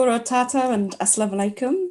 Tata and Assalamu alaikum.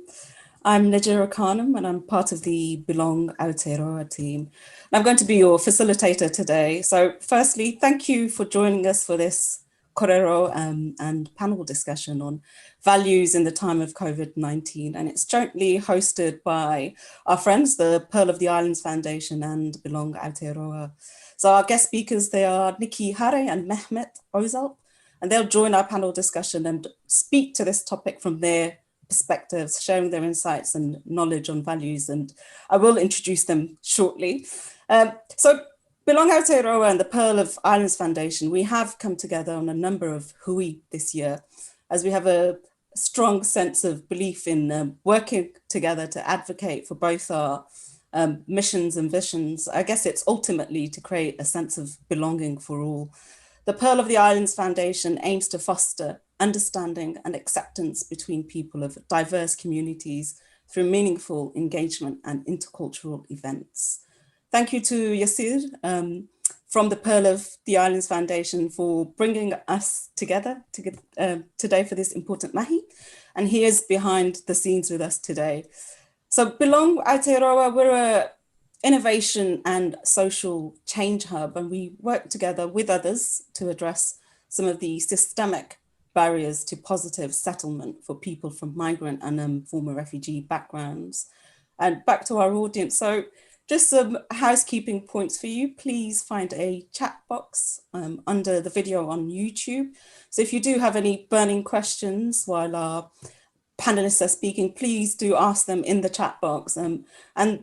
I'm Najira Khanam and I'm part of the Belong Aotearoa team. I'm going to be your facilitator today. So firstly, thank you for joining us for this korero and panel discussion on values in the time of COVID-19. And it's jointly hosted by our friends, the Pearl of the Islands Foundation and Belong Aotearoa. So our guest speakers, they are Niki Harre and Mehmet Ozalp, and they'll join our panel discussion and speak to this topic from their perspectives, sharing their insights and knowledge on values. And I will introduce them shortly. So Belong Aotearoa and the Pearl of Islands Foundation, we have come together on a number of hui this year, as we have a strong sense of belief in working together to advocate for both our missions and visions. I guess it's ultimately to create a sense of belonging for all. The Pearl of the Islands Foundation aims to foster understanding and acceptance between people of diverse communities through meaningful engagement and intercultural events. Thank you to Yasir from the Pearl of the Islands Foundation for bringing us together today for this important mahi. And he is behind the scenes with us today. So Belong Aotearoa, we're a innovation and social change hub, and we work together with others to address some of the systemic barriers to positive settlement for people from migrant and former refugee backgrounds. And back to our audience. So just some housekeeping points for you. Please find a chat box under the video on YouTube. So if you do have any burning questions while our panelists are speaking, please do ask them in the chat box. And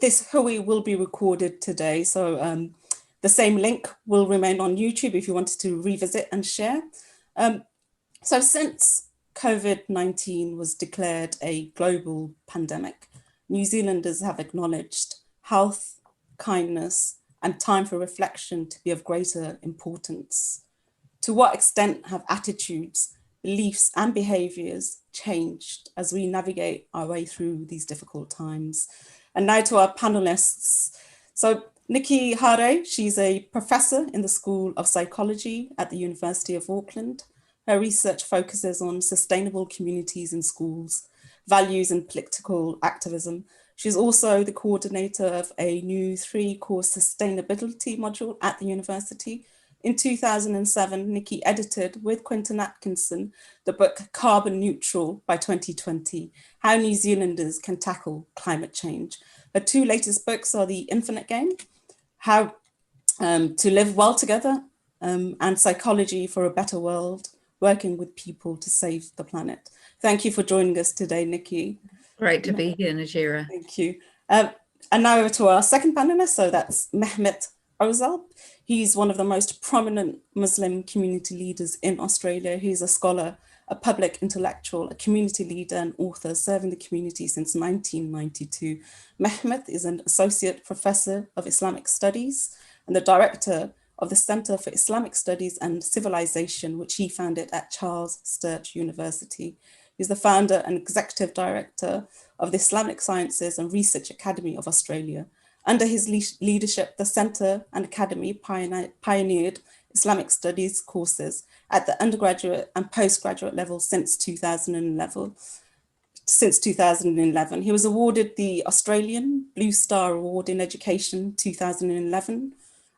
this hui will be recorded today. So the same link will remain on YouTube if you wanted to revisit and share. So since COVID-19 was declared a global pandemic, New Zealanders have acknowledged health, kindness, and time for reflection to be of greater importance. To what extent have attitudes, beliefs and behaviours changed as we navigate our way through these difficult times? And now to our panelists. So Niki Harre, she's a professor in the School of Psychology at the University of Auckland. Her research focuses on sustainable communities in schools, values and political activism. She's also the coordinator of a new 3-course sustainability module at the university. In 2007, Niki edited with Quentin Atkinson the book Carbon Neutral by 2020, How New Zealanders Can Tackle Climate Change. Her 2 latest books are The Infinite Game, How to Live Well Together, and Psychology for a Better World, Working with People to Save the Planet. Thank you for joining us today, Niki. Great to be here, Najira. Thank you. And now over to our second panelist, so that's Mehmet Ozalp. He's one of the most prominent Muslim community leaders in Australia. He's a scholar, a public intellectual, a community leader and author serving the community since 1992. Mehmet is an associate professor of Islamic studies and the director of the Centre for Islamic Studies and Civilization, which he founded at Charles Sturt University. He's the founder and executive director of the Islamic Sciences and Research Academy of Australia. Under his leadership, the Centre and Academy pioneered Islamic Studies courses at the undergraduate and postgraduate level since 2011. He was awarded the Australian Blue Star Award in Education 2011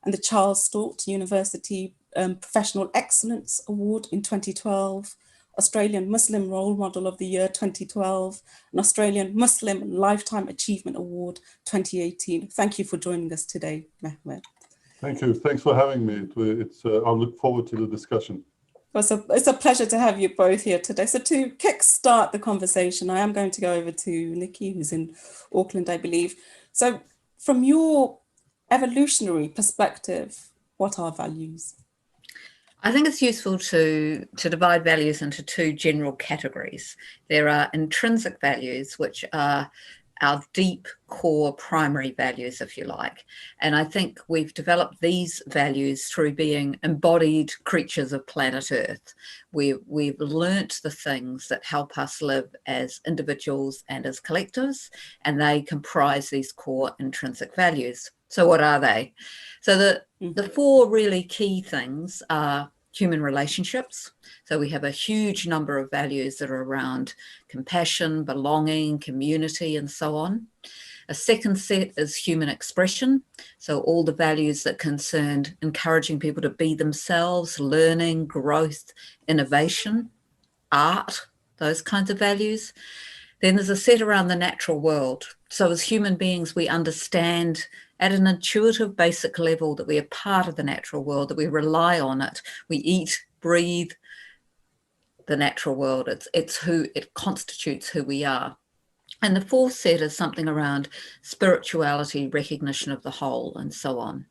and the Charles Sturt University Professional Excellence Award in 2012, Australian Muslim Role Model of the Year 2012, and Australian Muslim Lifetime Achievement Award 2018. Thank you for joining us today, Mehmet. Thank you. Thanks for having me. I look forward to the discussion. It's a pleasure to have you both here today. So to kickstart the conversation, I am going to go over to Niki, who's in Auckland, I believe. So from your evolutionary perspective, what are values? I think it's useful to divide values into 2 general categories. There are intrinsic values, which are our deep core primary values, if you like. And I think we've developed these values through being embodied creatures of planet Earth. We've learnt the things that help us live as individuals and as collectives, and they comprise these core intrinsic values. So what are they? So the 4 really key things are human relationships. So we have a huge number of values that are around compassion, belonging, community, and so on. A second set is human expression. So all the values that concerned encouraging people to be themselves, learning, growth, innovation, art, those kinds of values. Then there's a set around the natural world. So as human beings, we understand at an intuitive basic level that we are part of the natural world, that we rely on it. We eat, breathe the natural world. It constitutes who we are. And the fourth set is something around spirituality, recognition of the whole, and so on.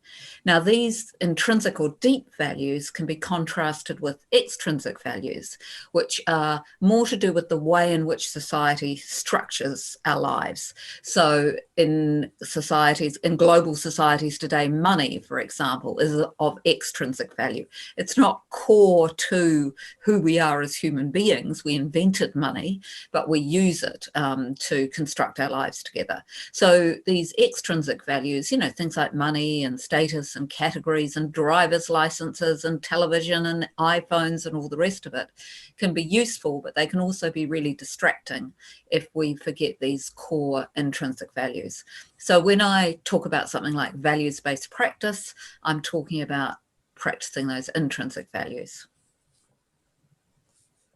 Now, these intrinsic or deep values can be contrasted with extrinsic values, which are more to do with the way in which society structures our lives. So in societies, in global societies today, money, for example, is of extrinsic value. It's not core to who we are as human beings. We invented money, but we use it to construct our lives together. So these extrinsic values, you know, things like money and status and categories and driver's licenses and television and iPhones and all the rest of it, can be useful, but they can also be really distracting if we forget these core intrinsic values. So when I talk about something like values-based practice, I'm talking about practicing those intrinsic values.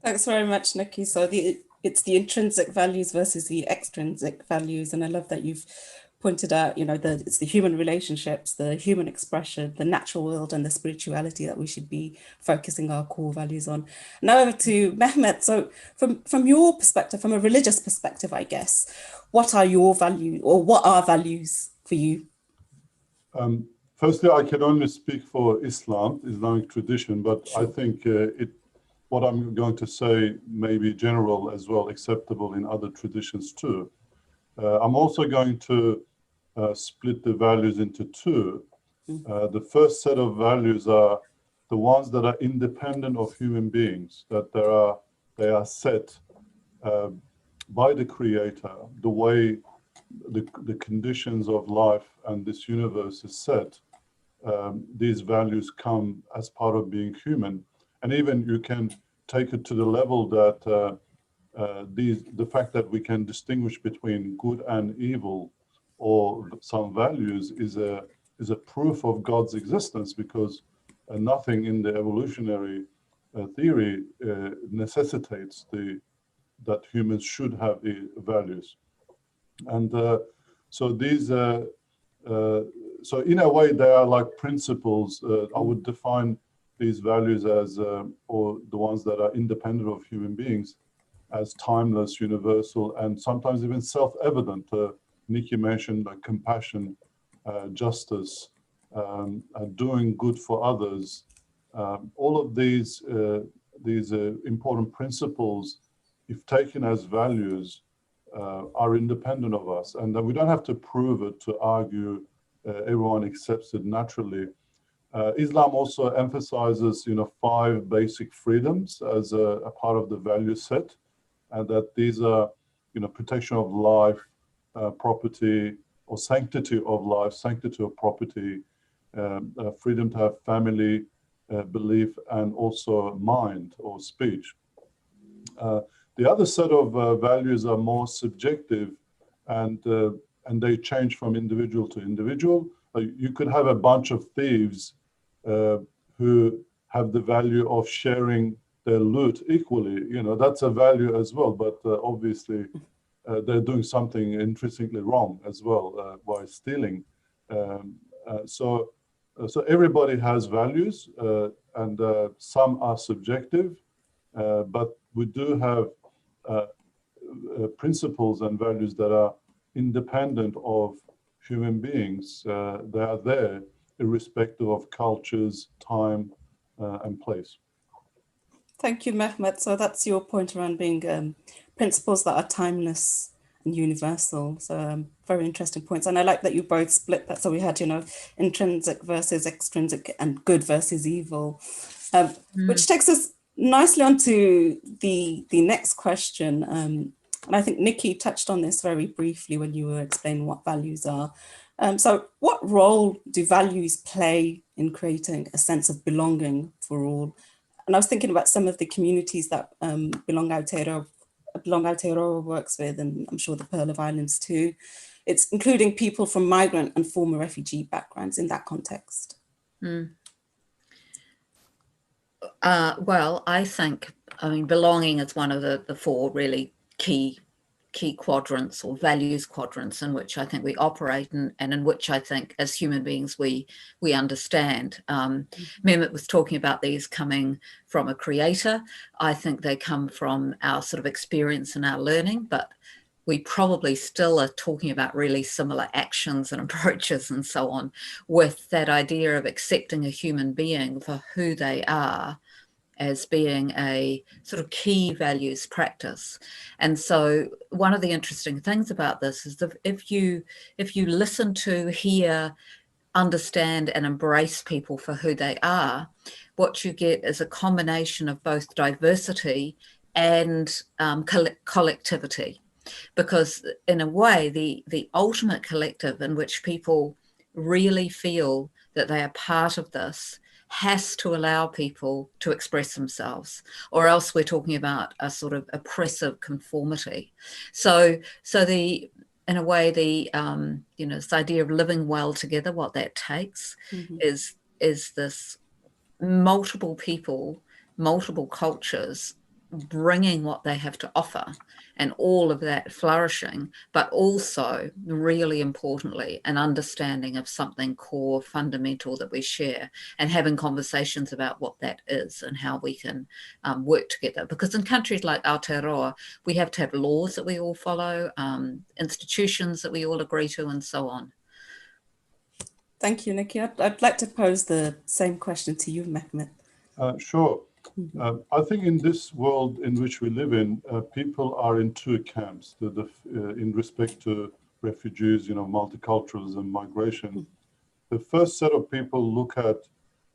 Thanks very much, Niki. So it's the intrinsic values versus the extrinsic values. And I love that you've pointed out, you know, it's the human relationships, the human expression, the natural world and the spirituality that we should be focusing our core values on. Now over to Mehmet. So from your perspective, from a religious perspective, I guess, what are your values, or what are values for you? Firstly, I can only speak for Islamic tradition, but sure. I think what I'm going to say may be general as well, acceptable in other traditions too. I'm also going to split the values into two. The first set of values are the ones that are independent of human beings, that they are set by the Creator, the way the conditions of life and this universe is set. These values come as part of being human. And even you can take it to the level that the fact that we can distinguish between good and evil or some values is a proof of God's existence, because nothing in the evolutionary theory necessitates that humans should have values. And so these so in a way they are like principles. I would define these values as, or the ones that are independent of human beings, as timeless, universal, and sometimes even self-evident. Niki mentioned compassion, justice, doing good for others. All of these important principles, if taken as values, are independent of us, and that we don't have to prove it to argue. Everyone accepts it naturally. Islam also emphasizes, 5 basic freedoms as a part of the value set, and that these are, protection of life, property, or sanctity of life, sanctity of property, freedom to have family, belief, and also mind or speech. The other set of values are more subjective, and they change from individual to individual. You could have a bunch of thieves who have the value of sharing their loot equally. That's a value as well, but obviously they're doing something intrinsically wrong as well by stealing. So everybody has values, and some are subjective, but we do have principles and values that are independent of human beings. They are there irrespective of cultures, time, and place. Thank you, Mehmet. So that's your point around being principles that are timeless and universal. So very interesting points. And I like that you both split that. So we had, intrinsic versus extrinsic and good versus evil, which takes us nicely onto the next question. And I think Niki touched on this very briefly when you were explaining what values are. So what role do values play in creating a sense of belonging for all? And I was thinking about some of the communities that Belong Aotearoa works with, and I'm sure the Pearl of Islands too. It's including people from migrant and former refugee backgrounds in that context. Well, I think, belonging is one of the four really key quadrants or values quadrants in which I think we operate, and in which I think as human beings we understand. Mehmet was talking about these coming from a creator. I think they come from our sort of experience and our learning, but we probably still are talking about really similar actions and approaches and so on, with that idea of accepting a human being for who they are as being a sort of key values practice. And so one of the interesting things about this is that if you listen to, hear, understand and embrace people for who they are, what you get is a combination of both diversity and collectivity. Because in a way, the ultimate collective in which people really feel that they are part of this has to allow people to express themselves, or else we're talking about a sort of oppressive conformity. So in a way, this idea of living well together, what that takes is this multiple people, multiple cultures bringing what they have to offer, and all of that flourishing, but also really importantly an understanding of something core, fundamental that we share, and having conversations about what that is and how we can work together. Because in countries like Aotearoa, we have to have laws that we all follow, institutions that we all agree to, and so on. Thank you, Niki. I'd like to pose the same question to you, Mehmet. Sure. I think in this world in which we live in, people are in two camps in respect to refugees, multiculturalism, migration. The first set of people look at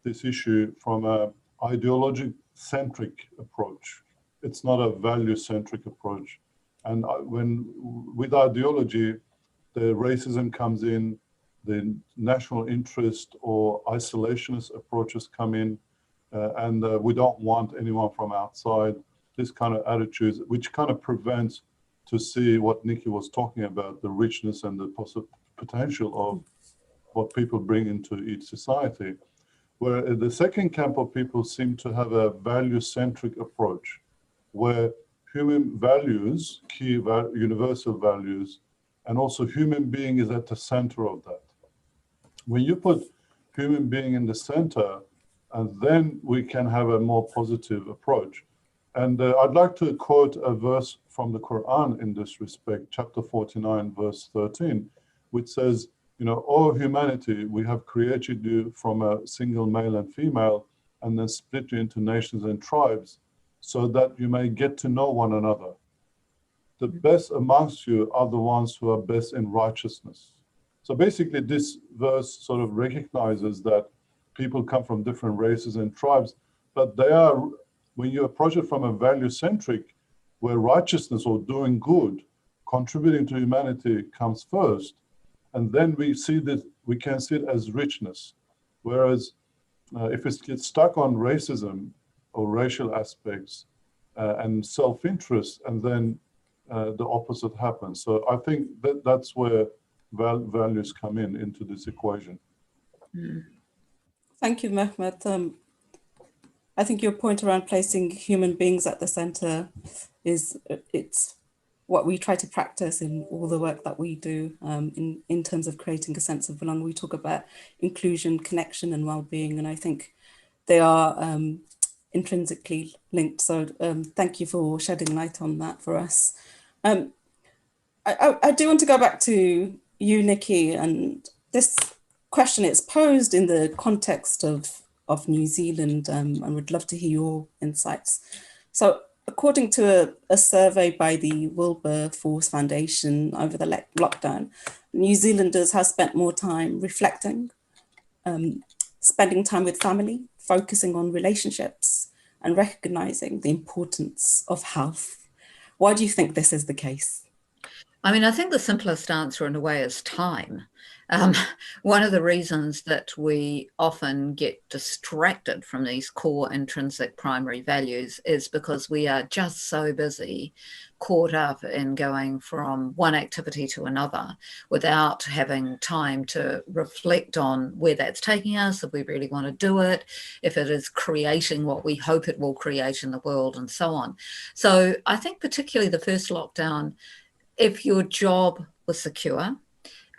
this issue from an ideology-centric approach. It's not a value-centric approach. And with ideology, the racism comes in, the national interest or isolationist approaches come in, and we don't want anyone from outside, this kind of attitudes, which kind of prevents to see what Niki was talking about, the richness and the potential of what people bring into each society. Where the second camp of people seem to have a value-centric approach, where human values, universal values, and also human being is at the center of that. When you put human being in the center, and then we can have a more positive approach. And I'd like to quote a verse from the Quran in this respect, chapter 49, verse 13, which says, "O humanity, we have created you from a single male and female, and then split you into nations and tribes, so that you may get to know one another. The best amongst you are the ones who are best in righteousness." So basically, this verse sort of recognizes that people come from different races and tribes, but they are, when you approach it from a value-centric, where righteousness or doing good, contributing to humanity comes first, and then we can see it as richness. Whereas if it gets stuck on racism or racial aspects and self-interest, and then the opposite happens. So I think that's where values come into this equation. Thank you, Mehmet. I think your point around placing human beings at the center it's what we try to practice in all the work that we do in terms of creating a sense of belonging. We talk about inclusion, connection, and well-being, and I think they are intrinsically linked. So thank you for shedding light on that for us. I do want to go back to you, Niki, and this question is posed in the context of New Zealand, and would love to hear your insights. So according to a survey by the Wilberforce Foundation over the lockdown, New Zealanders have spent more time reflecting, spending time with family, focusing on relationships, and recognizing the importance of health. Why do you think this is the case? I mean, I think the simplest answer in a way is time. One of the reasons that we often get distracted from these core intrinsic primary values is because we are just so busy, caught up in going from one activity to another without having time to reflect on where that's taking us, if we really want to do it, if it is creating what we hope it will create in the world, and so on. So I think particularly the first lockdown, if your job was secure,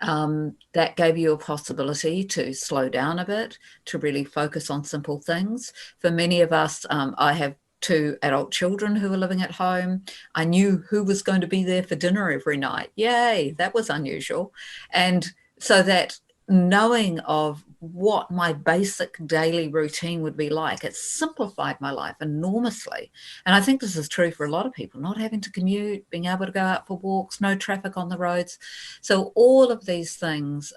that gave you a possibility to slow down a bit, to really focus on simple things. For many of us, I have 2 adult children who are living at home. I knew who was going to be there for dinner every night. Yay, that was unusual. And so that knowing of what my basic daily routine would be like, it simplified my life enormously. And I think this is true for a lot of people, not having to commute, being able to go out for walks, no traffic on the roads. So all of these things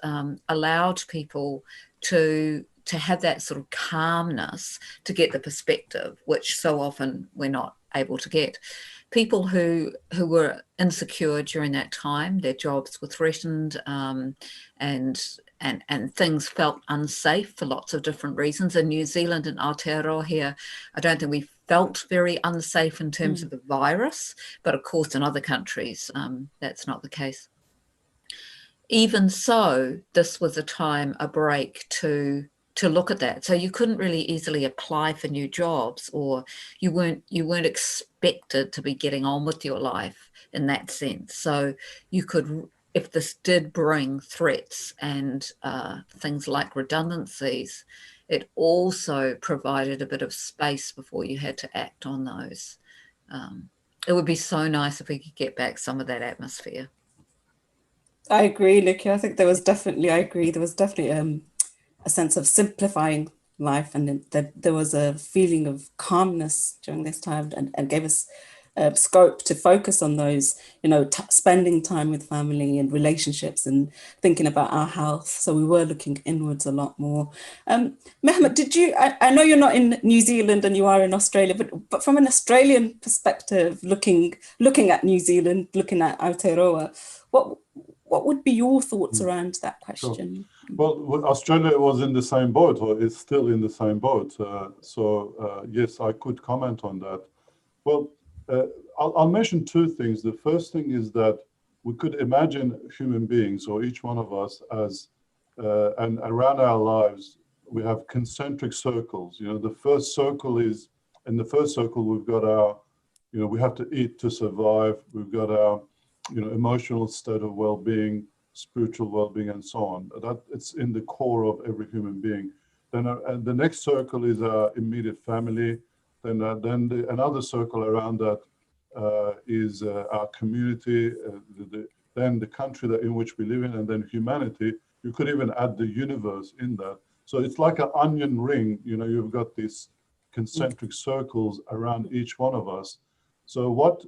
allowed people to have that sort of calmness, to get the perspective, which so often we're not able to get. People who were insecure during that time, their jobs were threatened, and things felt unsafe for lots of different reasons. In New Zealand and Aotearoa here, I don't think we felt very unsafe in terms of the virus, but of course in other countries, that's not the case. Even so, this was a time, a break to look at that. So you couldn't really easily apply for new jobs, or you weren't expected to be getting on with your life in that sense. So you could, if this did bring threats and things like redundancies, it also provided a bit of space before you had to act on those. It would be so nice if we could get back some of that atmosphere. I agree, Niki. I think there was definitely a sense of simplifying life, and that there was a feeling of calmness during this time, and gave us scope to focus on those, spending time with family and relationships and thinking about our health. So we were looking inwards a lot more. Mehmet, I know you're not in New Zealand and you are in Australia, but from an Australian perspective, looking at New Zealand, looking at Aotearoa, what would be your thoughts around that question? Sure. Well, Australia was in the same boat, or is still in the same boat. Yes, I could comment on that. Well, I'll mention 2 things. The first thing is that we could imagine human beings, or each one of us, as, and around our lives, we have concentric circles. The first circle is, in the first circle, we've got our, we have to eat to survive. We've got our, emotional state of well-being, spiritual well-being, and so on. That it's in the core of every human being. Then the next circle is our immediate family. Then another circle around that is our community, then the country in which we live in, and then humanity. You could even add the universe in that. So it's like an onion ring. You've got these concentric circles around each one of us. So what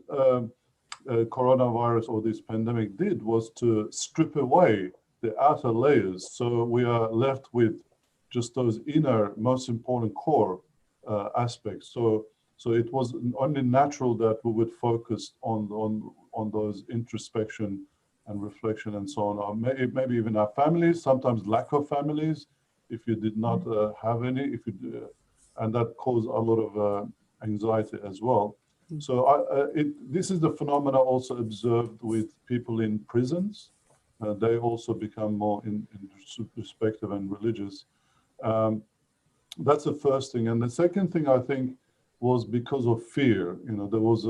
coronavirus or this pandemic did was to strip away the outer layers. So we are left with just those inner, most important core aspects. So it was only natural that we would focus on those introspection and reflection and so on. Maybe even our families, sometimes lack of families, if you did not have any, and that caused a lot of anxiety as well. So this is the phenomena also observed with people in prisons. They also become more introspective and religious. That's the first thing. And the second thing, I think, was because of fear. There was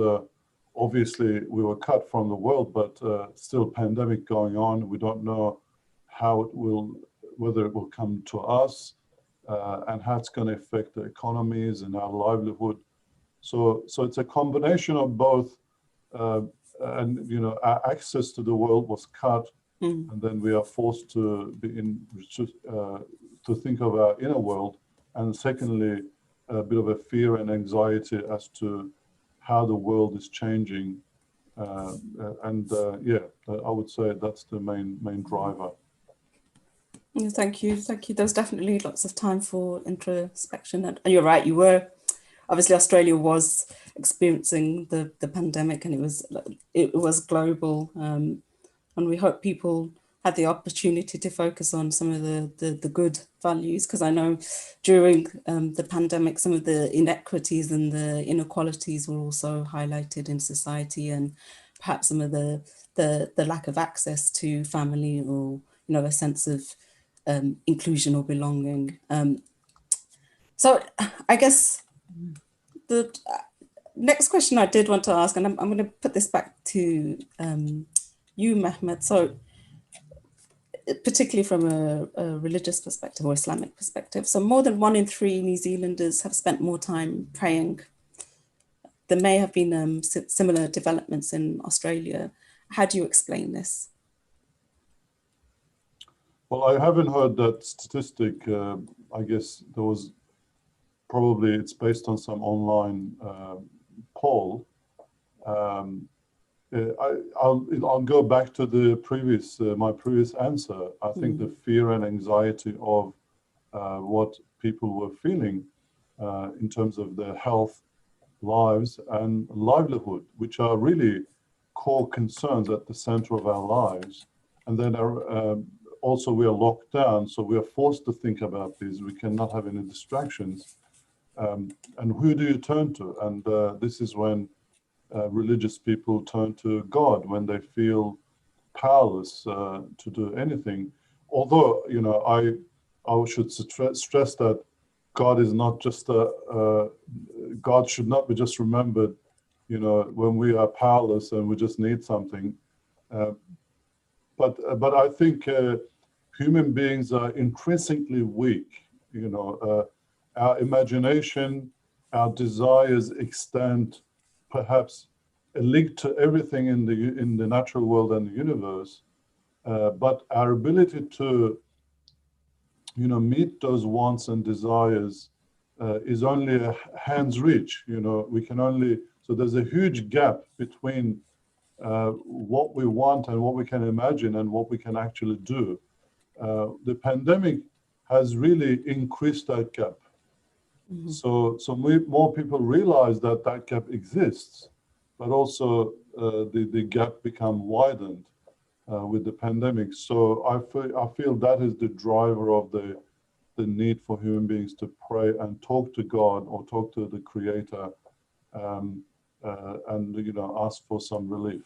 obviously we were cut from the world, but still pandemic going on. We don't know how whether it will come to us and how it's going to affect the economies and our livelihood. So it's a combination of both, and our access to the world was cut, and then we are forced to be to think of our inner world, and secondly, a bit of a fear and anxiety as to how the world is changing, I would say that's the main driver. Thank you. There's definitely lots of time for introspection, and you're right. You were. Obviously, Australia was experiencing the pandemic, and it was global. And we hope people had the opportunity to focus on some of the good values, because I know during the pandemic, some of the inequities and the inequalities were also highlighted in society, and perhaps some of the lack of access to family, or a sense of inclusion or belonging. So I guess the next question I did want to ask, and I'm going to put this back to you, Mehmet. So particularly from a religious perspective or Islamic perspective. So more than 1 in 3 New Zealanders have spent more time praying. There may have been similar developments in Australia. How do you explain this? Well, I haven't heard that statistic. I guess there was probably, it's based on some online poll. I'll go back to the previous, my previous answer. I think the fear and anxiety of what people were feeling in terms of their health, lives, and livelihood, which are really core concerns at the center of our lives. And then also we are locked down, so we are forced to think about these. We cannot have any distractions. And who do you turn to? And this is when religious people turn to God, when they feel powerless to do anything. Although, I should stress that God is not just God should not be just remembered, when we are powerless and we just need something. But I think human beings are intrinsically weak. Our imagination, our desires extend perhaps a link to everything in the natural world and the universe, but our ability to meet those wants and desires is only a hand's reach. We can only, so there's a huge gap between what we want and what we can imagine and what we can actually do. The pandemic has really increased that gap. So more people realize that gap exists, but also the gap become widened with the pandemic. So I feel that is the driver of the need for human beings to pray and talk to God or talk to the Creator, and ask for some relief.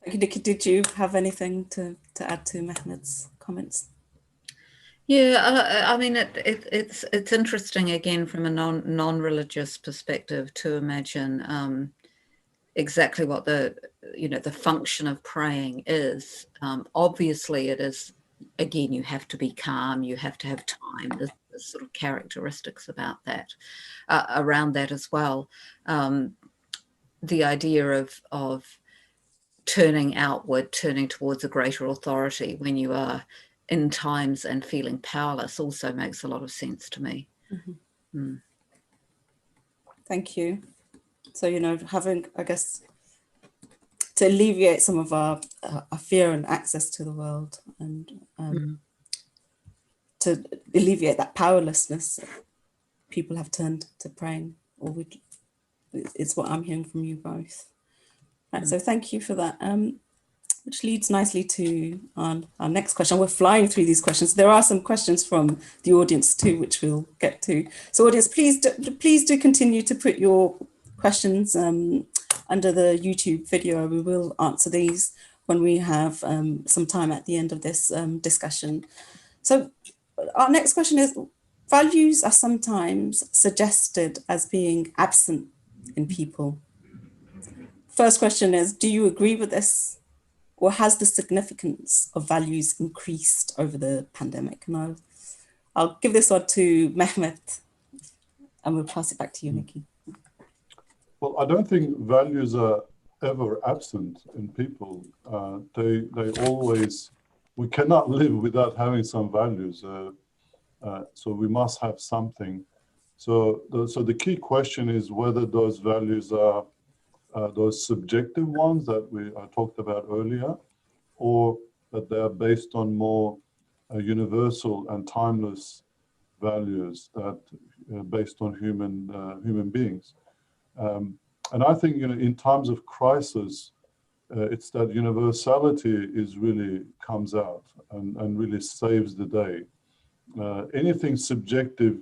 Niki, did you have anything to add to Mehmet's comments? Yeah, I mean, it's interesting again from a non-religious perspective to imagine exactly what the function of praying is. Obviously, it is, again, you have to be calm, you have to have time. There's sort of characteristics about that, around that as well. The idea of turning outward, turning towards a greater authority when you are in times and feeling powerless also makes a lot of sense to me. Thank you. So, having, I guess, to alleviate some of our fear and access to the world, and to alleviate that powerlessness, people have turned to praying, it's what I'm hearing from you both. Right, so thank you for that. Which leads nicely to our next question. We're flying through these questions. There are some questions from the audience too, which we'll get to. So audience, please do continue to put your questions under the YouTube video. We will answer these when we have some time at the end of this discussion. So our next question is, values are sometimes suggested as being absent in people. First question is, do you agree with this? Or has the significance of values increased over the pandemic? And I'll give this one to Mehmet, and we'll pass it back to you, Niki. Well, I don't think values are ever absent in people. They always, we cannot live without having some values. So we must have something. So the key question is whether those values are those subjective ones that I talked about earlier, or that they are based on more universal and timeless values that based on human beings. And I think in times of crisis, it's that universality is really comes out and really saves the day. Anything subjective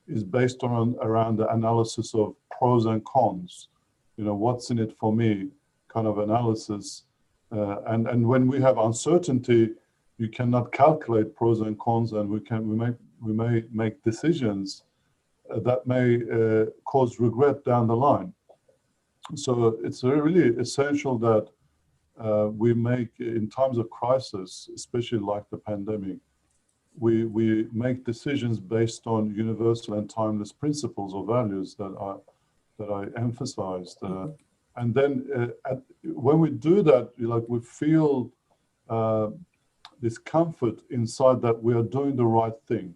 is based on around the analysis of pros and cons. What's in it for me kind of analysis. And when we have uncertainty, you cannot calculate pros and cons, and we may make decisions that may cause regret down the line. So it's really essential that we make, in times of crisis, especially like the pandemic, we make decisions based on universal and timeless principles or values that I emphasized. And then when we do that, we feel this comfort inside that we are doing the right thing.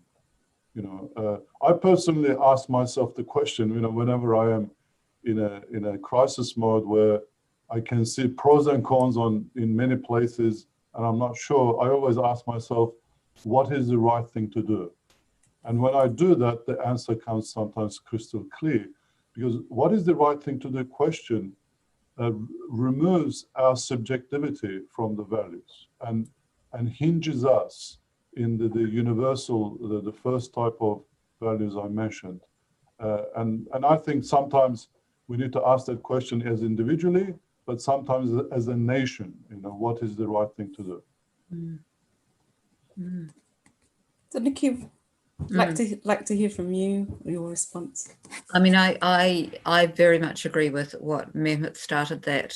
I personally ask myself the question, whenever I am in a crisis mode where I can see pros and cons in many places, and I'm not sure, I always ask myself, what is the right thing to do? And when I do that, the answer comes sometimes crystal clear, because what is the right thing to do question removes our subjectivity from the values and hinges us in the universal, the first type of values I mentioned. And I think sometimes we need to ask that question as individually, but sometimes as a nation, what is the right thing to do? Mm. Mm. So Niki, like to hear from you, your response. I mean, I very much agree with what Mehmet started that,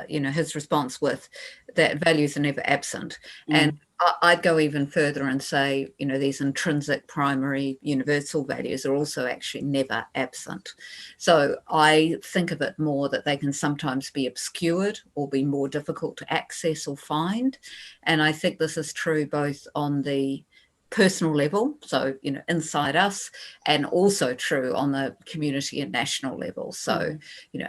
his response with, that values are never absent. And I'd go even further and say, these intrinsic primary universal values are also actually never absent. So I think of it more that they can sometimes be obscured or be more difficult to access or find. And I think this is true both on the personal level, so inside us, and also true on the community and national level. So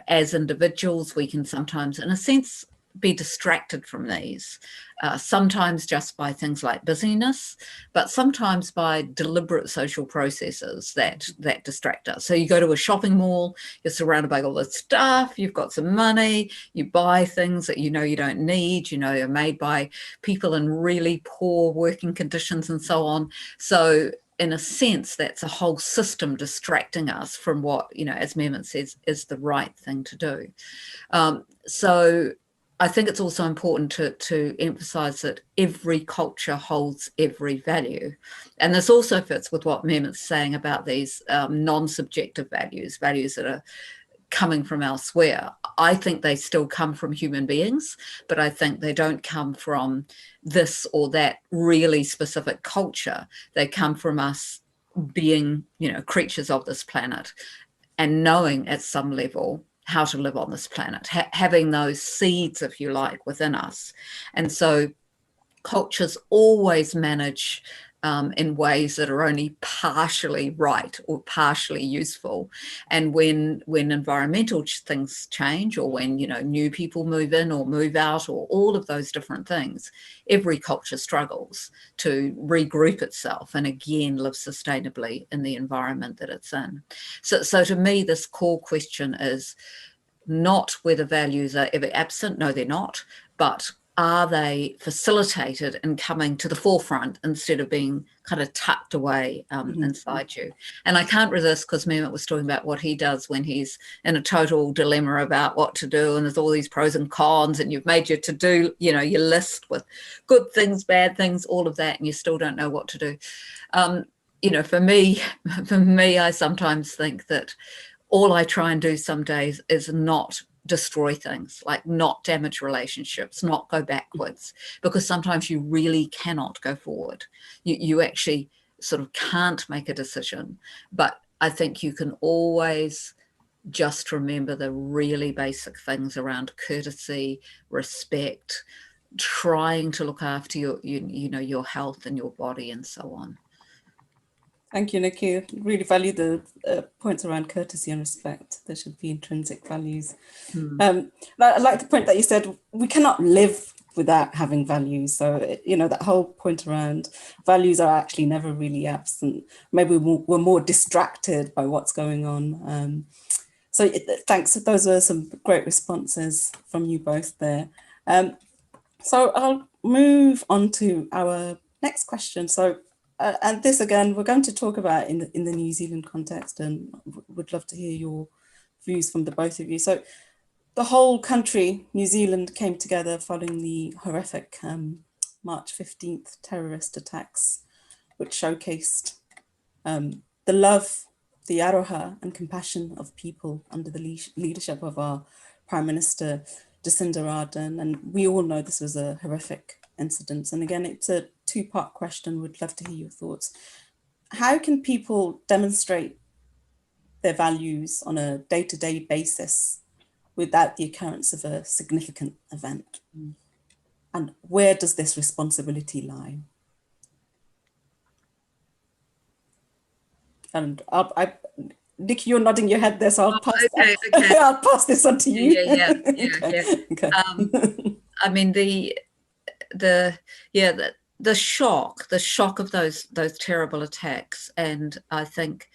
as individuals, we can sometimes, in a sense, be distracted from these, sometimes just by things like busyness, but sometimes by deliberate social processes that distract us. So you go to a shopping mall, you're surrounded by all this stuff, you've got some money, you buy things that you don't need, are made by people in really poor working conditions and so on. So in a sense, that's a whole system distracting us from what, as Mehmet says, is the right thing to do. So I think it's also important to emphasize that every culture holds every value. And this also fits with what Mehmet's saying about these non-subjective values that are coming from elsewhere. I think they still come from human beings, but I think they don't come from this or that really specific culture. They come from us being, creatures of this planet and knowing at some level how to live on this planet, having those seeds, if you like, within us. And so cultures always manage in ways that are only partially right or partially useful. And when environmental things change, or when new people move in or move out, or all of those different things, every culture struggles to regroup itself and again live sustainably in the environment that it's in. So to me, this core question is not whether values are ever absent. No, they're not. But are they facilitated in coming to the forefront instead of being kind of tucked away inside you? And I can't resist, because Mehmet was talking about what he does when he's in a total dilemma about what to do, and there's all these pros and cons, and you've made your to-do, your list with good things, bad things, all of that, and you still don't know what to do. For me, I sometimes think that all I try and do some days is not destroy things, like not damage relationships, not go backwards, because sometimes you really cannot go forward. You actually sort of can't make a decision. But I think you can always just remember the really basic things around courtesy, respect, trying to look after your health and your body and so on. Thank you, Niki. Really value the points around courtesy and respect. There should be intrinsic values. I like the point that you said, we cannot live without having values. So, that whole point around values are actually never really absent. Maybe we're more distracted by what's going on. Thanks. Those were some great responses from you both there. So I'll move on to our next question. So, and this again, we're going to talk about in the New Zealand context, and would love to hear your views from the both of you. So the whole country, New Zealand, came together following the horrific March 15th terrorist attacks, which showcased the love, the aroha and compassion of people under the leadership of our Prime Minister, Jacinda Ardern. And we all know this was a horrific incident. And again, it's a two-part question. Would love to hear your thoughts. How can people demonstrate their values on a day-to-day basis without the occurrence of a significant event? And where does this responsibility lie? And Niki, you're nodding your head there, so I'll pass. Okay. I'll pass this on to you. Yeah. Okay. I mean, the shock of those terrible attacks, and I think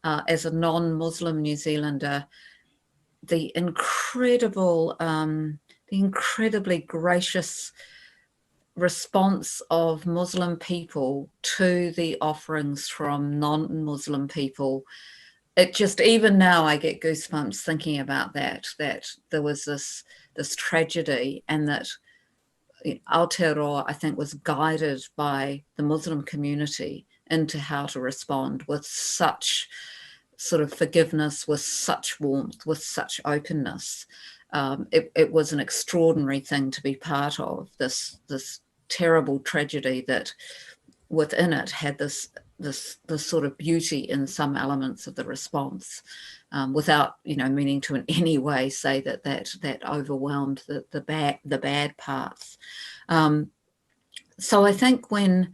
as a non-Muslim New Zealander, the incredibly gracious response of Muslim people to the offerings from non-Muslim people. It just, even now I get goosebumps thinking about that there was this tragedy, and that Aotearoa, I think, was guided by the Muslim community into how to respond with such sort of forgiveness, with such warmth, with such openness. It was an extraordinary thing to be part of, this terrible tragedy that within it had this sort of beauty in some elements of the response, without meaning to in any way say that overwhelmed the bad parts. So I think when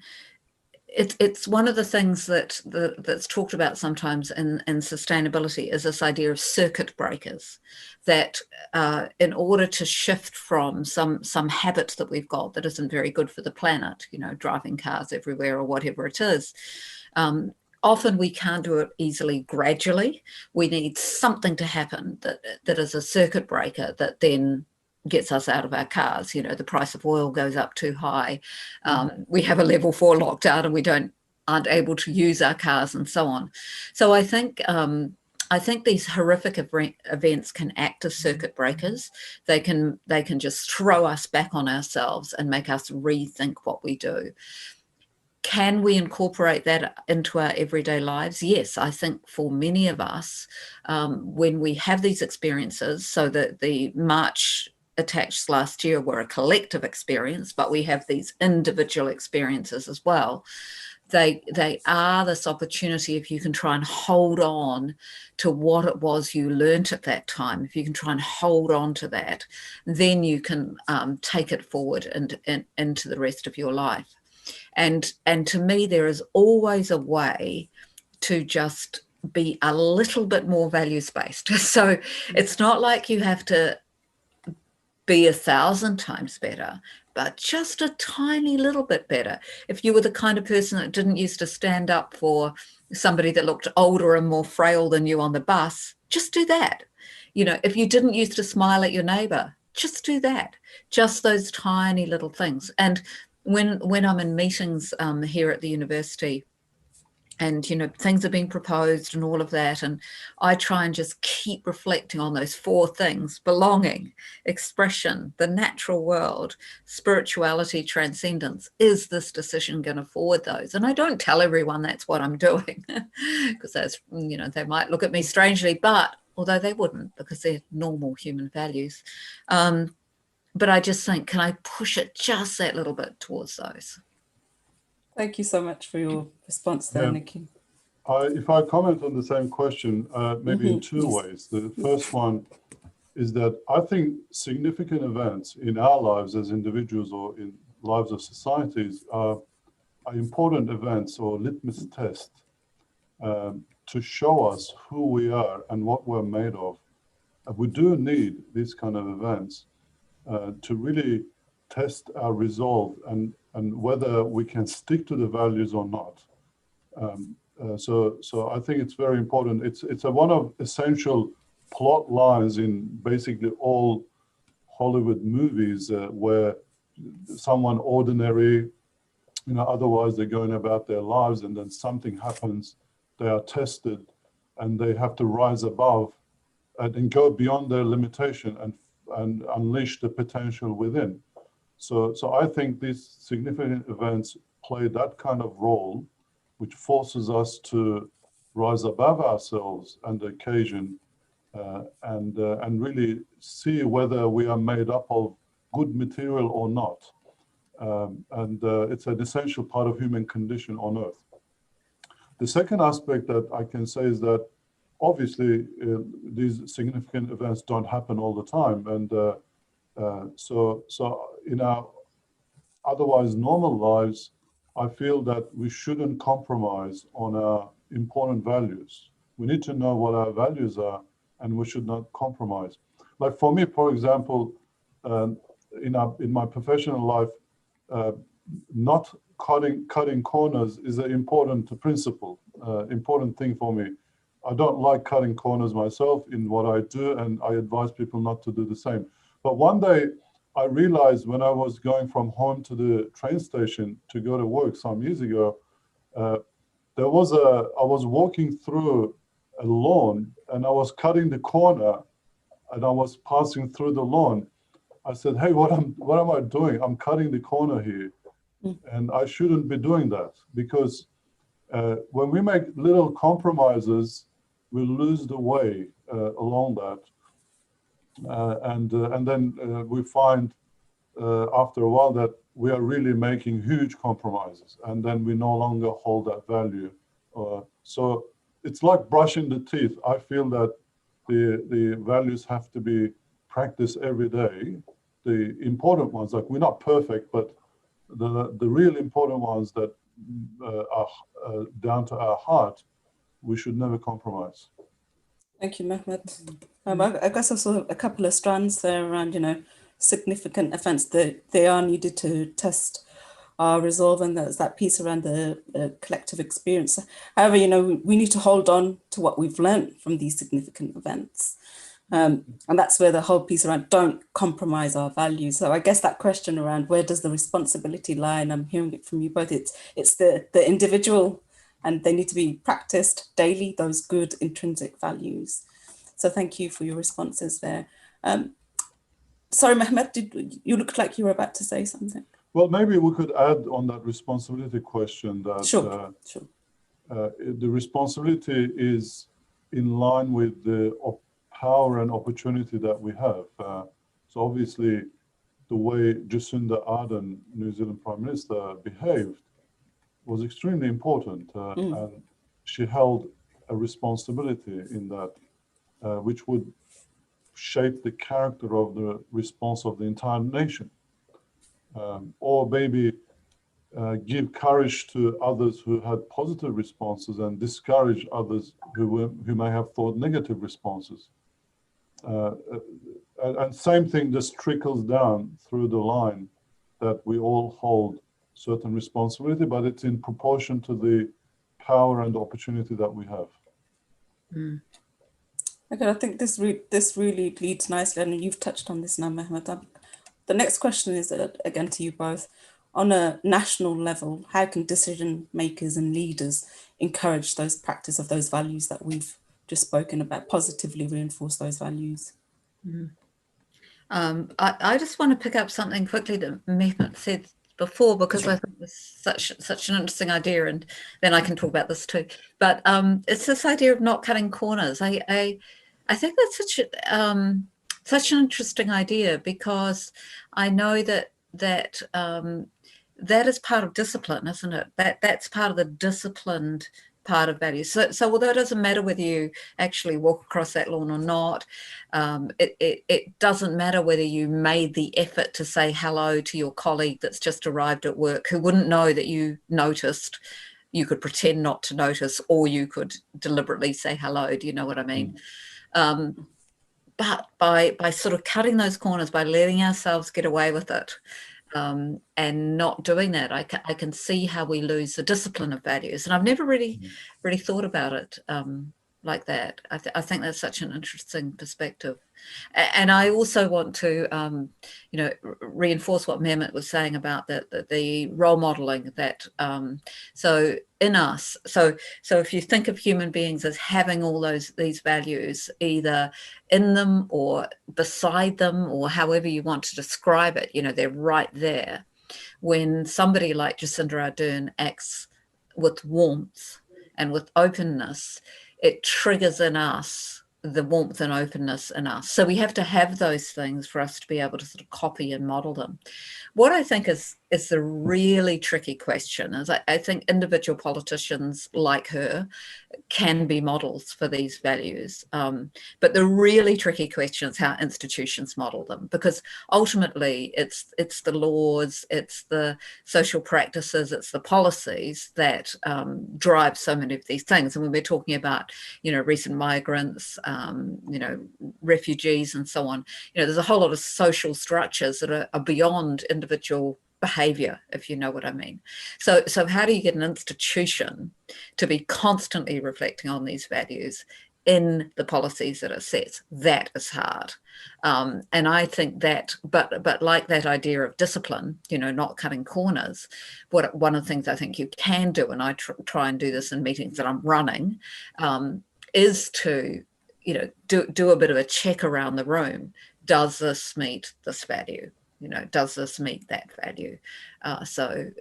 it's one of the things that's talked about sometimes in sustainability is this idea of circuit breakers, that in order to shift from some habit that we've got that isn't very good for the planet, driving cars everywhere or whatever it is, often we can't do it easily gradually. We need something to happen that is a circuit breaker that then gets us out of our cars. The price of oil goes up too high. We have a level 4 lockdown and we aren't able to use our cars and so on. So I think these horrific events can act as circuit breakers. They can just throw us back on ourselves and make us rethink what we do. Can we incorporate that into our everyday lives? Yes, I think for many of us, when we have these experiences, so that the March attacks last year were a collective experience, but we have these individual experiences as well. They are this opportunity, if you can try and hold on to what it was you learnt at that time, if you can try and hold on to that, then you can take it forward and into the rest of your life. And to me, there is always a way to just be a little bit more values-based. So it's not like you have to be 1,000 times better, but just a tiny little bit better. If you were the kind of person that didn't used to stand up for somebody that looked older and more frail than you on the bus, just do that. If you didn't used to smile at your neighbour, just do that. Just those tiny little things. And when I'm in meetings here at the university, and things are being proposed and all of that, and I try and just keep reflecting on those 4 things: belonging, expression, the natural world, spirituality, transcendence. Is this decision going to forward those? And I don't tell everyone that's what I'm doing, because that's, they might look at me strangely, but although they wouldn't, because they're normal human values. But I just think, can I push it just that little bit towards those? Thank you so much for your response there, Niki. If I comment on the same question, maybe in 2 ways. The first one is that I think significant events in our lives as individuals or in lives of societies are important events or litmus tests to show us who we are and what we're made of. We do need these kind of events to really test our resolve and whether we can stick to the values or not. So I think it's very important. It's one of essential plot lines in basically all Hollywood movies where someone ordinary, otherwise they're going about their lives, and then something happens, they are tested, and they have to rise above and go beyond their limitation and unleash the potential within. So I think these significant events play that kind of role, which forces us to rise above ourselves and the occasion, and really see whether we are made up of good material or not. It's an essential part of human condition on Earth. The second aspect that I can say is that obviously these significant events don't happen all the time, and so in our otherwise normal lives, I feel that we shouldn't compromise on our important values. We need to know what our values are, and we should not compromise. Like for me, for example, in my professional life, not cutting corners is an important principle, important thing for me. I don't like cutting corners myself in what I do, and I advise people not to do the same. But one day I realized when I was going from home to the train station to go to work some years ago, I was walking through a lawn and I was cutting the corner and I was passing through the lawn. I said, hey, what am I doing? I'm cutting the corner here. And I shouldn't be doing that, because when we make little compromises, we lose the way along that. And then we find after a while that we are really making huge compromises, and then we no longer hold that value. So it's like brushing the teeth. I feel that the values have to be practiced every day. The important ones, like we're not perfect, but the real important ones that are down to our heart, we should never compromise. Thank you, Mehmet. I guess I saw a couple of strands there around, significant events that they are needed to test our resolve, and there's that piece around the collective experience. However, we need to hold on to what we've learned from these significant events. And that's where the whole piece around don't compromise our values. So I guess that question around where does the responsibility lie, and I'm hearing it from you both, it's the individual, and they need to be practiced daily, those good intrinsic values. So thank you for your responses there. Sorry, Mehmet, you looked like you were about to say something. Well, maybe we could add on that responsibility question that Sure. The responsibility is in line with the power and opportunity that we have. So obviously, the way Jacinda Ardern, New Zealand Prime Minister, behaved was extremely important, and she held a responsibility in that, which would shape the character of the response of the entire nation, or maybe give courage to others who had positive responses and discourage others who may have thought negative responses. And same thing just trickles down through the line, that we all hold certain responsibility, but it's in proportion to the power and opportunity that we have. Okay, I think this really leads nicely, and you've touched on this now, Mehmet. The next question is again to you both. On a national level, how can decision makers and leaders encourage those practice of those values that we've just spoken about, positively reinforce those values? I just want to pick up something quickly that Mehmet said before, because I think it's such an interesting idea, and then I can talk about this too. But it's this idea of not cutting corners. I think that's such an interesting idea, because I know that is part of discipline, isn't it? That's part of the disciplined part of values. So although it doesn't matter whether you actually walk across that lawn or not, it doesn't matter whether you made the effort to say hello to your colleague that's just arrived at work, who wouldn't know that you noticed. You could pretend not to notice, or you could deliberately say hello. Do you know what I mean? But by sort of cutting those corners, by letting ourselves get away with it, and not doing that, I can see how we lose the discipline of values. And I've never really thought about it like that. I think that's such an interesting perspective. And I also want to, reinforce what Mehmet was saying about the role modeling that, so in us, so if you think of human beings as having all these values either in them or beside them, or however you want to describe it, they're right there. When somebody like Jacinda Ardern acts with warmth and with openness, it triggers in us the warmth and openness in us. So we have to have those things for us to be able to sort of copy and model them. What I think is the really tricky question is I think individual politicians like her can be models for these values. But the really tricky question is how institutions model them, because ultimately it's the laws, it's the social practices, it's the policies that drive so many of these things. And when we're talking about, recent migrants, refugees and so on, there's a whole lot of social structures that are beyond individual behavior, if you know what I mean. So how do you get an institution to be constantly reflecting on these values in the policies that are set? That is hard. And I think that, but like that idea of discipline, not cutting corners, one of the things I think you can do, and I try and do this in meetings that I'm running, is to, do a bit of a check around the room. Does this meet this value? Does this meet that value? So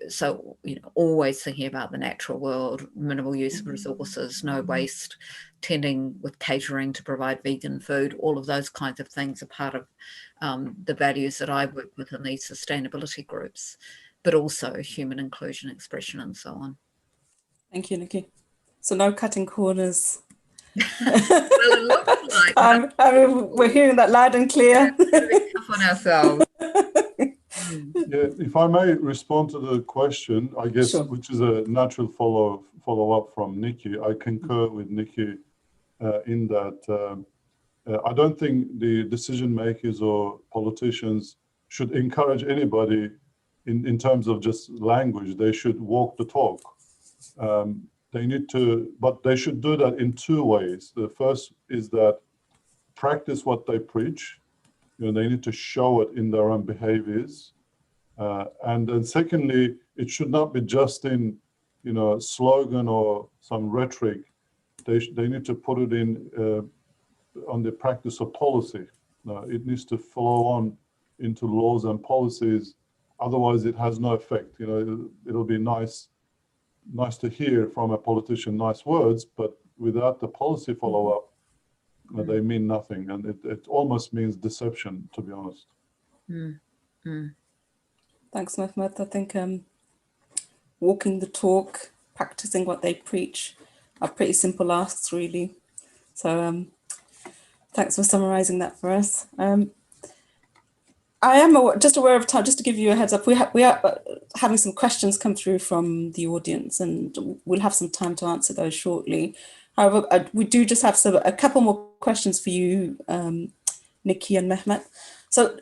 always thinking about the natural world, minimal use of resources, no waste, tending with catering to provide vegan food, all of those kinds of things are part of the values that I work with in these sustainability groups, but also human inclusion, expression, and so on. Thank you, Niki. So no cutting corners. Well, it looks like we're hearing that loud and clear. Tough on ourselves. Yeah, if I may respond to the question, I guess, Sure. which is a natural follow-up from Niki. I concur with Niki in that I don't think the decision makers or politicians should encourage anybody in terms of just language. They should walk the talk. They need to, but they should do that in two ways. The first is that practice what they preach. They need to show it in their own behaviors. And then secondly, it should not be just in, slogan or some rhetoric. They need to put it in on the practice of policy. It needs to follow on into laws and policies. Otherwise, it has no effect. It'll be nice to hear from a politician nice words, but without the policy follow-up, they mean nothing. And it almost means deception, to be honest. Thanks, Mehmet. I think walking the talk, practicing what they preach are pretty simple asks, really. So thanks for summarising that for us. I am just aware of time, just to give you a heads up, we are having some questions come through from the audience, and we'll have some time to answer those shortly. However, we do just have a couple more questions for you, Niki and Mehmet. So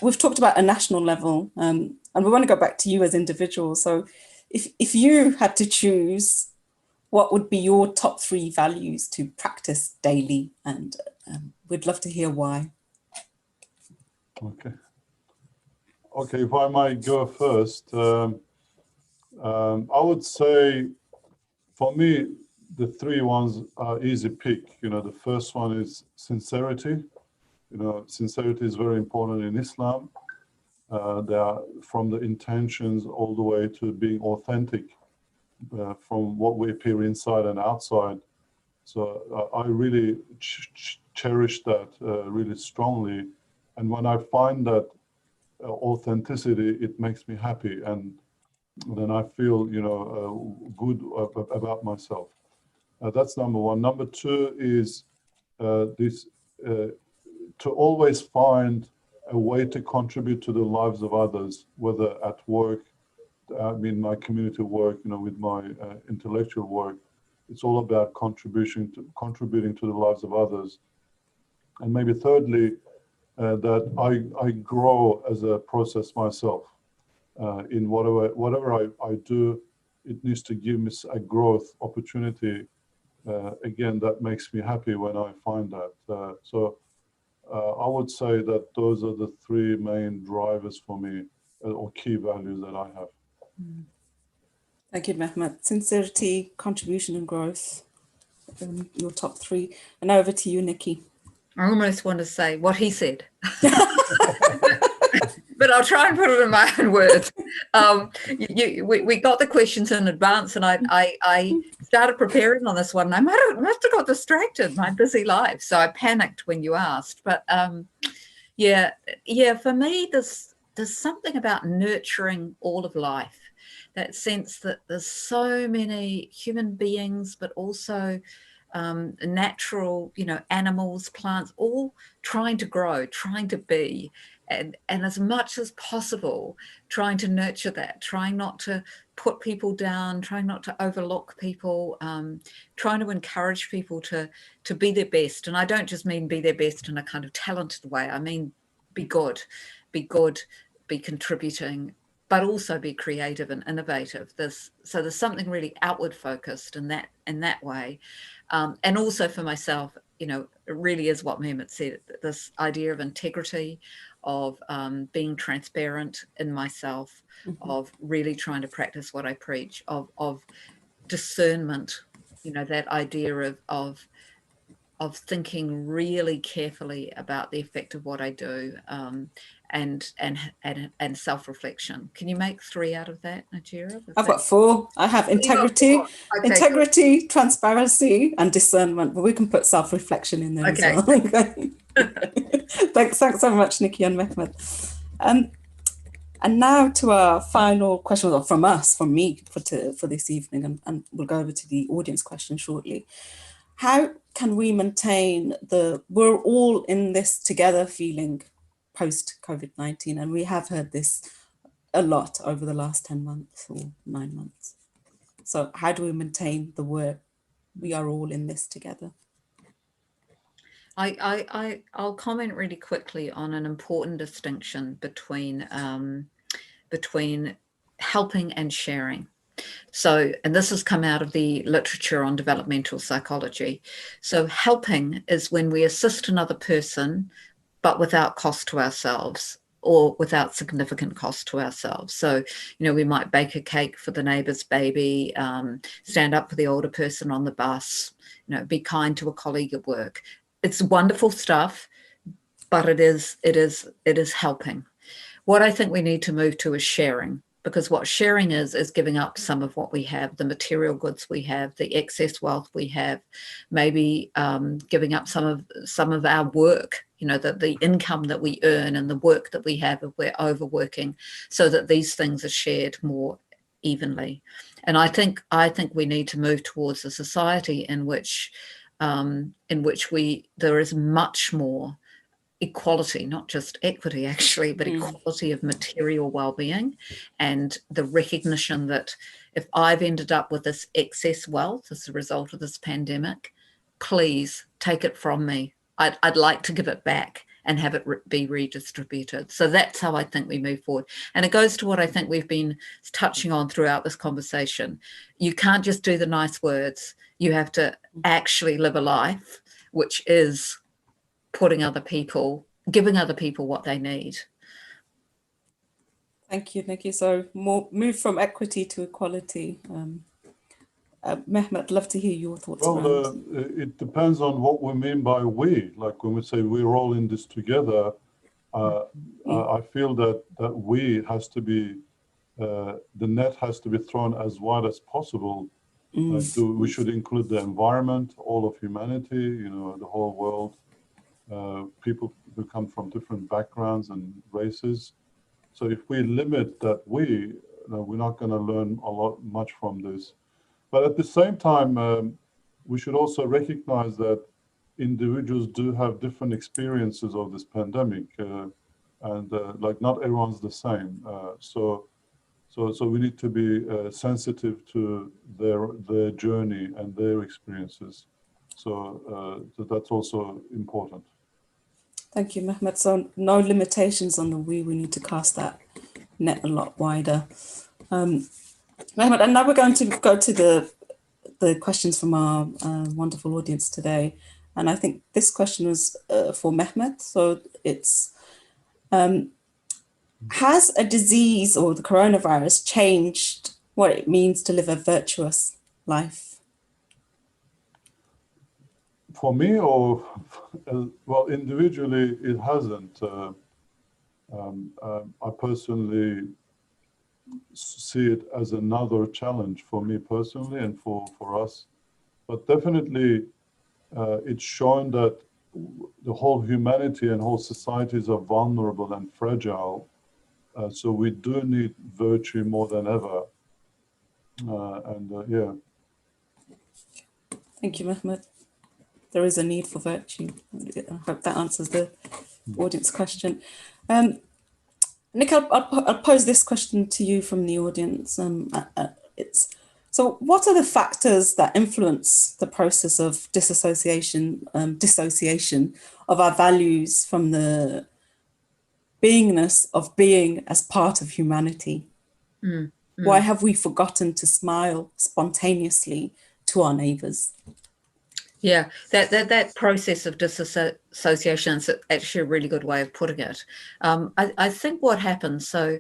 we've talked about a national level, and we want to go back to you as individuals. So if you had to choose, what would be your top 3 values to practice daily? And we'd love to hear why. Okay, if I might go first, I would say for me, the 3 ones are easy pick. The first one is sincerity. Sincerity is very important in Islam. They are from the intentions all the way to being authentic from what we appear inside and outside. So I really cherish that really strongly. And when I find that authenticity, it makes me happy, and then I feel, good about myself. That's number 1. Number 2 is to always find a way to contribute to the lives of others, whether at work, my community work, with my intellectual work. It's all about contributing to the lives of others. And maybe thirdly, that I grow as a process myself. In whatever I do, it needs to give me a growth opportunity again, that makes me happy when I find that. I would say that those are the three main drivers for me, or key values that I have. Thank you, Mehmet. Sincerity, contribution and growth, your top three. And over to you, Niki. I almost want to say what he said, but I'll try and put it in my own words. We got the questions in advance, and I started preparing on this one. And I must have got distracted, my busy life, so I panicked when you asked. But yeah, for me, there's something about nurturing all of life. That sense that there's so many human beings, but also natural, animals, plants, all trying to grow, trying to be, and as much as possible, trying to nurture that, trying not to put people down, trying not to overlook people, trying to encourage people to be their best. And I don't just mean be their best in a kind of talented way. I mean, be good, be contributing, but also be creative and innovative. So there's something really outward focused in that way. And also for myself, it really is what Mehmet said, this idea of integrity, of being transparent in myself, of really trying to practice what I preach, of discernment, that idea of thinking really carefully about the effect of what I do, and self-reflection. Can you make 3 out of that, Najira? I've got 4. I have integrity, integrity, transparency, and discernment. But we can put self-reflection in there as well. Thanks so much, Niki and Mehmet. And now to our final question, from me for this evening, and we'll go over to the audience question shortly. How can we maintain we're all in this together feeling post COVID-19? And we have heard this a lot over the last 10 months or 9 months. So how do we maintain the work? We are all in this together. I'll comment really quickly on an important distinction between helping and sharing. So, and this has come out of the literature on developmental psychology. So helping is when we assist another person, but without cost to ourselves, or without significant cost to ourselves. So, we might bake a cake for the neighbour's baby, stand up for the older person on the bus, be kind to a colleague at work. It's wonderful stuff, but it is helping. What I think we need to move to is sharing. Because what sharing is giving up some of what we have, the material goods we have, the excess wealth we have, maybe giving up some of our work, the income that we earn and the work that we have if we're overworking, so that these things are shared more evenly. And I think we need to move towards a society in which there is much more equality, not just equity actually, but equality of material well-being, and the recognition that if I've ended up with this excess wealth as a result of this pandemic, please take it from me. I'd like to give it back and have it be redistributed. So that's how I think we move forward. And it goes to what I think we've been touching on throughout this conversation. You can't just do the nice words. You have to actually live a life which is giving other people what they need. Thank you, Niki. So move from equity to equality. Mehmet, I'd love to hear your thoughts. Well, it depends on what we mean by we. Like when we say we're all in this together, I feel that we has to be, the net has to be thrown as wide as possible. We should include the environment, all of humanity, the whole world. People who come from different backgrounds and races. So if we limit that we're not going to learn much from this. But at the same time, we should also recognize that individuals do have different experiences of this pandemic, and like not everyone's the same. So we need to be sensitive to their journey and their experiences. So that's also important. Thank you, Mehmet. So no limitations on the we need to cast that net a lot wider. Mehmet, and now we're going to go to the questions from our wonderful audience today. And I think this question is for Mehmet. So it's, has a disease or the coronavirus changed what it means to live a virtuous life? For me, or well, individually, it hasn't. I personally see it as another challenge for me personally and for us. But definitely, it's shown that the whole humanity and whole societies are vulnerable and fragile. So we do need virtue more than ever. Yeah. Thank you, Mehmet. There is a need for virtue. I hope that answers the audience question. Nick, I'll pose this question to you from the audience. So what are the factors that influence the process of dissociation of our values from the beingness of being as part of humanity? Why have we forgotten to smile spontaneously to our neighbours? Yeah, that process of disassociation is actually a really good way of putting it. I think what happens, so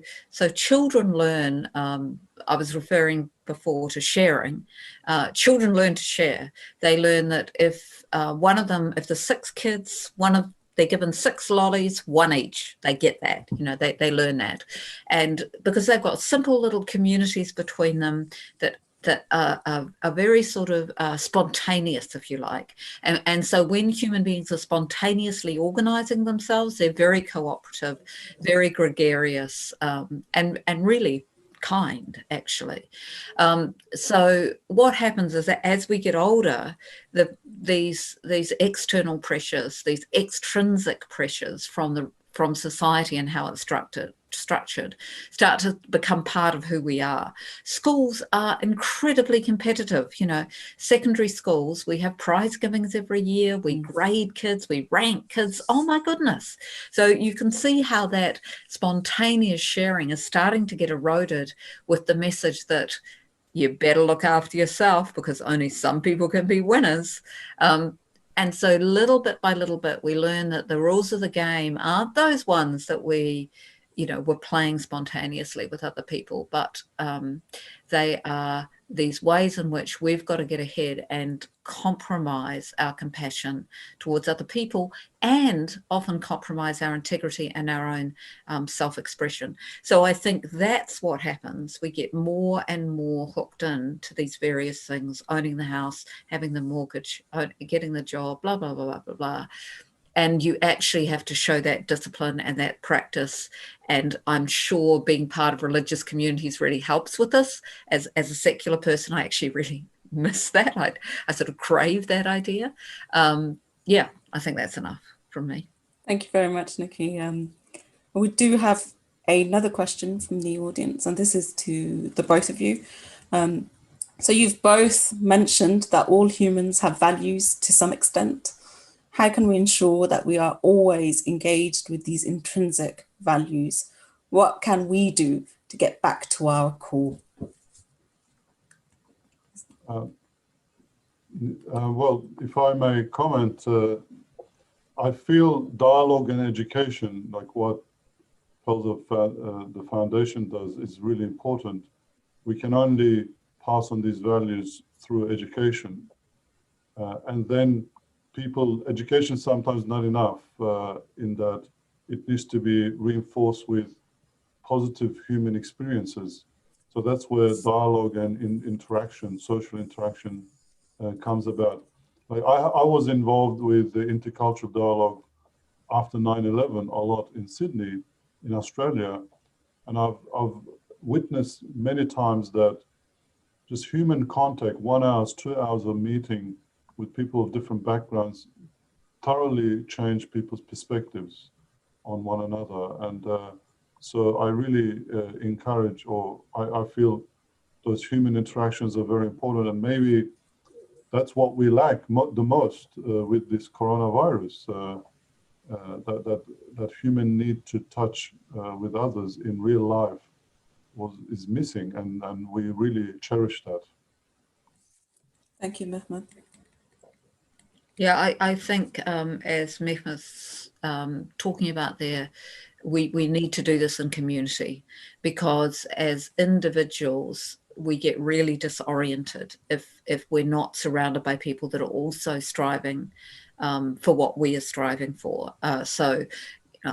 children learn, I was referring before to sharing, children learn to share. They learn that if one of them, if there's 6 kids, they're given 6 lollies, 1 each, they get that, they learn that. And because they've got simple little communities between them that are very sort of spontaneous, if you like. And so when human beings are spontaneously organising themselves, they're very cooperative, very gregarious, and really kind, actually. So what happens is that as we get older, these external pressures, these extrinsic pressures from society and how it's structured start to become part of who we are. Schools are incredibly competitive. Secondary schools, we have prize givings every year, we grade kids, we rank kids. Oh my goodness. So you can see how that spontaneous sharing is starting to get eroded with the message that you better look after yourself because only some people can be winners. And so little bit by little bit, we learn that the rules of the game aren't those ones that we're playing spontaneously with other people, but they are these ways in which we've got to get ahead and compromise our compassion towards other people and often compromise our integrity and our own self-expression. So I think that's what happens. We get more and more hooked in to these various things, owning the house, having the mortgage, getting the job, blah, blah, blah, blah, blah, blah. And you actually have to show that discipline and that practice. And I'm sure being part of religious communities really helps with this. As a secular person, I actually really miss that. I sort of crave that idea. Yeah, I think that's enough from me. Thank you very much, Niki. We do have another question from the audience, and this is to the both of you. So you've both mentioned that all humans have values to some extent. How can we ensure that we are always engaged with these intrinsic values? What can we do to get back to our core? Well, if I may comment, I feel dialogue and education, like what the foundation does, is really important. We can only pass on these values through education. And then education is sometimes not enough in that it needs to be reinforced with positive human experiences. So that's where dialogue and interaction, social interaction comes about. Like I was involved with the intercultural dialogue after 9/11 a lot in Sydney, in Australia. And I've witnessed many times that just human contact, 1 hour, 2 hours of meeting with people of different backgrounds thoroughly change people's perspectives on one another. And so I really encourage, or I feel those human interactions are very important. And maybe that's what we lack the most with this coronavirus, that human need to touch with others in real life is missing. And we really cherish that. Thank you, Mehmet. Yeah, I think as Mehmet's talking about there, we need to do this in community, because as individuals, we get really disoriented if we're not surrounded by people that are also striving for what we are striving for. So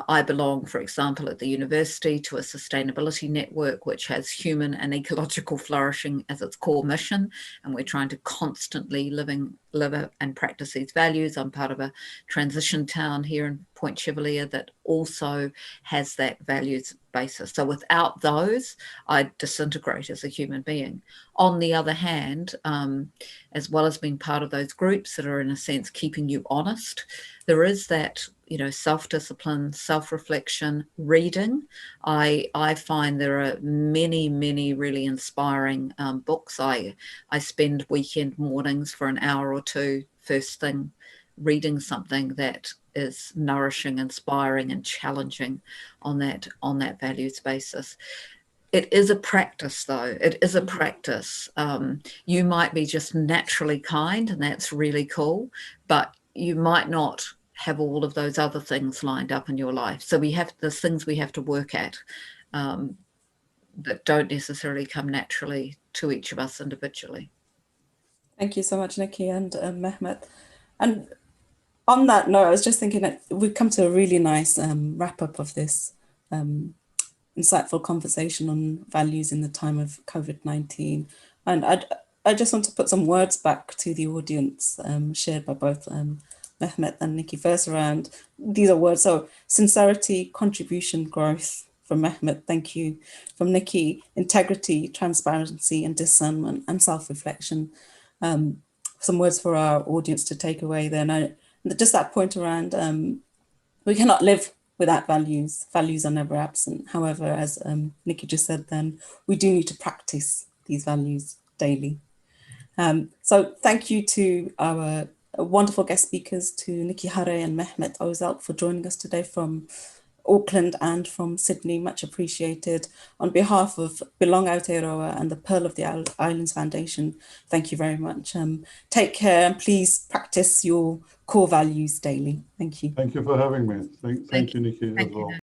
I belong, for example, at the university to a sustainability network which has human and ecological flourishing as its core mission, and we're trying to constantly live and practice these values. I'm part of a transition town here in Point Chevalier that also has that values basis. So without those, I disintegrate as a human being. On the other hand, as well as being part of those groups that are in a sense keeping you honest, there is that, you know, self-discipline, self-reflection, reading. I find there are many really inspiring books. I spend weekend mornings for an hour or two first thing reading something that is nourishing, inspiring and challenging on that values basis. It is a practice, though. It is a practice. You might be just naturally kind, and that's really cool, but you might not have all of those other things lined up in your life. So there's things we have to work at that don't necessarily come naturally to each of us individually. Thank you so much, Niki and Mehmet. And on that note, I was just thinking that we've come to a really nice wrap up of this insightful conversation on values in the time of COVID-19. And I just want to put some words back to the audience shared by both Mehmet and Niki. First around, these are words, so sincerity, contribution, growth from Mehmet, thank you. From Niki, integrity, transparency and discernment and self-reflection. Some words for our audience to take away then. Just that point around, we cannot live without values. Values are never absent. However, as Niki just said then, we do need to practice these values daily. So thank you to our wonderful guest speakers, to Niki Harre and Mehmet Ozalp, for joining us today from Auckland and from Sydney, much appreciated. On behalf of Belong Aotearoa and the Pearl of the Islands Foundation, thank you very much. Take care and please practice your core values daily. Thank you. Thank you for having me. Thank you, Niki, as well.